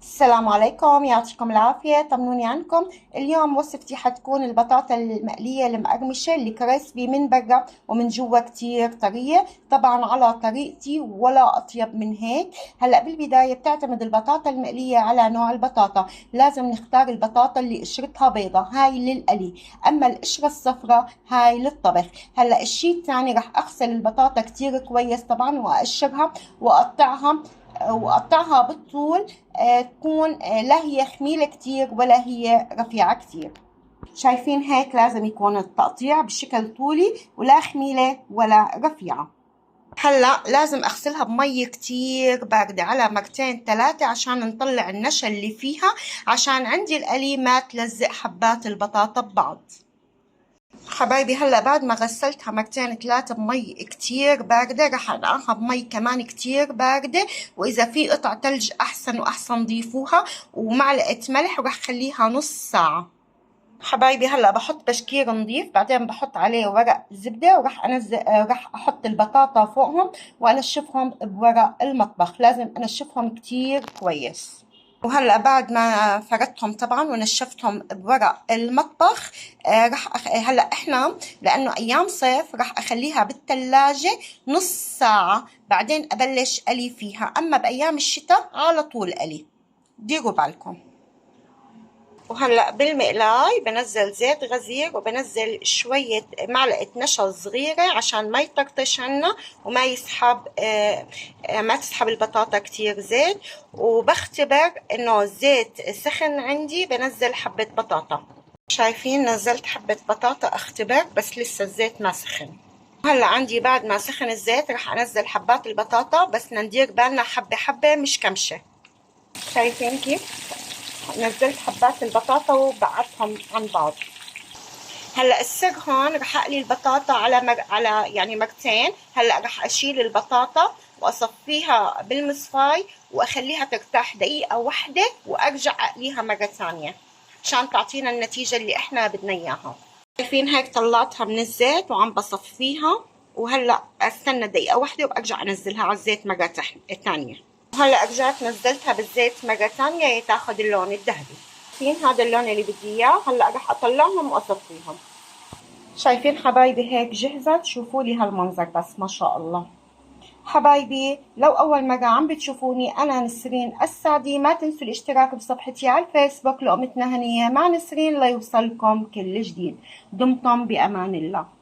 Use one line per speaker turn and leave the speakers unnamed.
السلام عليكم، يعطيكم العافية. طمنوني عنكم. اليوم وصفتي حتكون البطاطا المقلية المقرمشة اللي كريسبي من برا ومن جوا كتير طرية، طبعا على طريقتي ولا أطيب من هيك. هلأ بالبداية بتعتمد البطاطا المقلية على نوع البطاطا. لازم نختار البطاطا اللي قشرتها بيضة، هاي للقلي، أما القشرة الصفراء هاي للطبخ. هلأ الشي الثاني رح أغسل البطاطا كتير كويس طبعا وأقشرها وأقطعها بالطول. تكون لا هي خميلة كتير ولا هي رفيعة كتير. شايفين هيك لازم يكون التقطيع بشكل طولي، ولا خميلة ولا رفيعة. هلا لازم اغسلها بمي كتير باردة على مرتين ثلاثة عشان نطلع النشا اللي فيها، عشان عندي القلي ما تلزق حبات البطاطا ببعض. حبايبي هلا بعد ما غسلتها مرتين ثلاثة بمي كتير باردة، رح انقعها بمي كمان كتير باردة، واذا في قطع تلج احسن واحسن ضيفوها، ومعلقة ملح، ورح خليها نص ساعة. حبايبي هلا بحط بشكير نظيف، بعدين بحط عليه ورق زبدة، وراح انزل راح احط البطاطا فوقهم وانشفهم بورق المطبخ. لازم انشفهم كتير كويس. وهلا بعد ما فردتهم طبعا ونشفتهم بورق المطبخ، هلا احنا لانه ايام صيف راح اخليها بالثلاجة نص ساعة، بعدين ابلش قلي فيها. اما بايام الشتاء على طول قلي، ديروا بالكم. وهلا بالمقلاي بنزل زيت غزير، وبنزل شوية معلقة نشا صغيرة عشان ما يطرطش عنا وما يسحب ما تسحب البطاطا كتير زيت. وبختبر انه الزيت سخن عندي، بنزل حبة بطاطا. شايفين نزلت حبة بطاطا اختبر، بس لسه الزيت ما سخن. هلا عندي بعد ما سخن الزيت رح انزل حبات البطاطا، بس ندير بالنا حبة حبة مش كمشة. شايفين كيف نزلت حبات البطاطا وبعدهم عن بعض. هلا السر هون رح اقلي البطاطا على يعني مرتين. هلا رح اشيل البطاطا واصفيها بالمصفاي واخليها ترتاح دقيقة واحدة، وارجع اقليها مرة ثانية عشان تعطينا النتيجة اللي احنا بدنا اياها. شايفين هيك طلعتها من الزيت وعم بصفيها، وهلا استنى دقيقة واحدة وارجع انزلها على الزيت مرة ثانية. هلا رجعت نزلتها بالزيت مرة ثانية تاخد اللون الذهبي. شايفين هذا اللون اللي بدي اياه. هلا رح اطلعهم واصفيهم. شايفين حبايبي هيك جهزت. شوفوا لي هالمنظر بس، ما شاء الله. حبايبي لو اول مرة عم بتشوفوني، انا نسرين السعدي. ما تنسوا الاشتراك بصفحتي على الفيسبوك لقمتنا هنية مع نسرين ليوصلكم كل جديد. دمتم بامان الله.